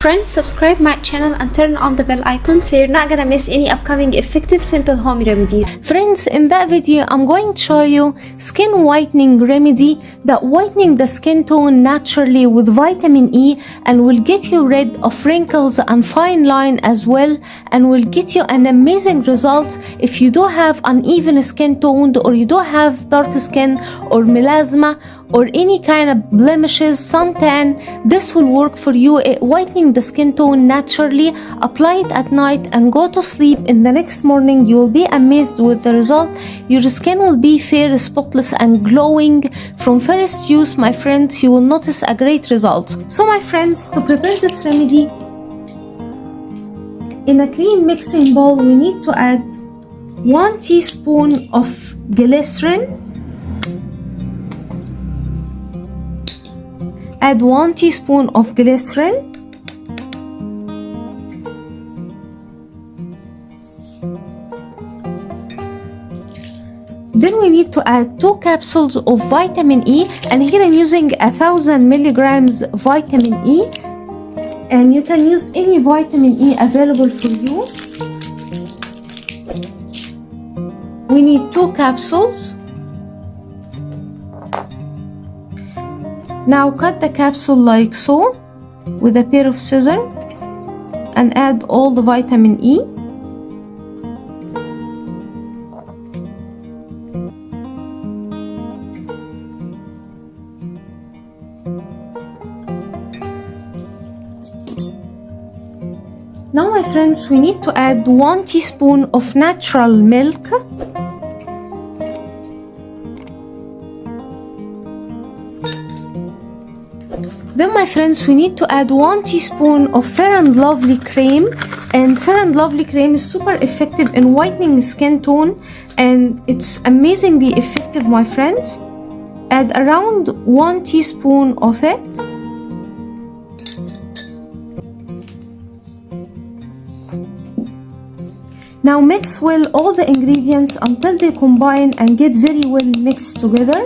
Friends, subscribe my channel and turn on the bell icon so you're not gonna miss any upcoming effective simple home remedies. Friends, in that video I'm going to show you skin whitening remedy that whitening the skin tone naturally with vitamin E and will get you rid of wrinkles and fine line as well, and will get you an amazing result if you do have uneven skin tone or you do have dark skin or melasma or any kind of blemishes, suntan. This will work for you, whitening the skin tone naturally. Apply it at night and go to sleep. In the next morning you will be amazed with the result. Your skin will be fair, spotless and glowing. From first use, my friends, you will notice a great result. So my friends, to prepare this remedy, in a clean mixing bowl we need to add 1 teaspoon of glycerin. Add 1 teaspoon of glycerin. Then we need to add 2 capsules of vitamin E, and here I'm using 1000 milligrams vitamin E, and you can use any vitamin E available for you. We need 2 capsules. Now cut the capsule like so with a pair of scissors and add all the vitamin E. Now my friends, we need to add 1 teaspoon of natural milk. Then my friends, we need to add 1 teaspoon of Fair&Lovely cream, and Fair&Lovely cream is super effective in whitening skin tone and it's amazingly effective, my friends. Add around 1 teaspoon of it. Now mix well all the ingredients until they combine and get very well mixed together.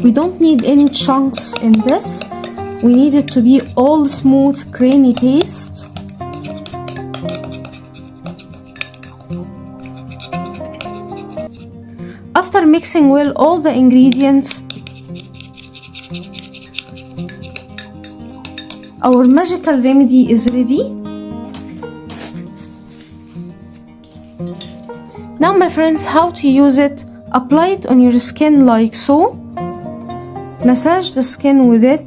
We don't need any chunks in this. We need it to be all smooth, creamy paste. After mixing well all the ingredients, our magical remedy is ready. Now my friends, how to use it: apply it on your skin like so. Massage the skin with it.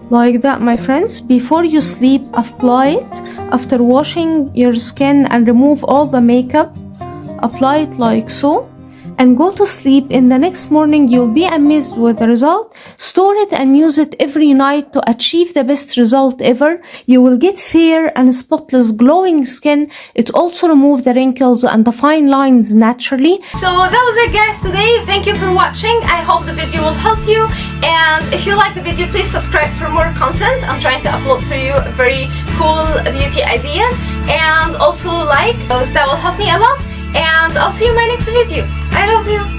Like that, my friends. Before you sleep, apply it. After washing your skin and remove all the makeup, apply it like so and go to sleep. In the next morning you'll be amazed with the result. Store it and use it every night to achieve the best result ever. You will get fair and spotless glowing skin. It also removes the wrinkles and the fine lines naturally. So that was it, guys, today. Thank you for watching. I hope the video will help you, and if you like the video, please subscribe for more content. I'm trying to upload for you very cool beauty ideas, and also like those. That will help me a lot, and I'll see you in my next video. I love you.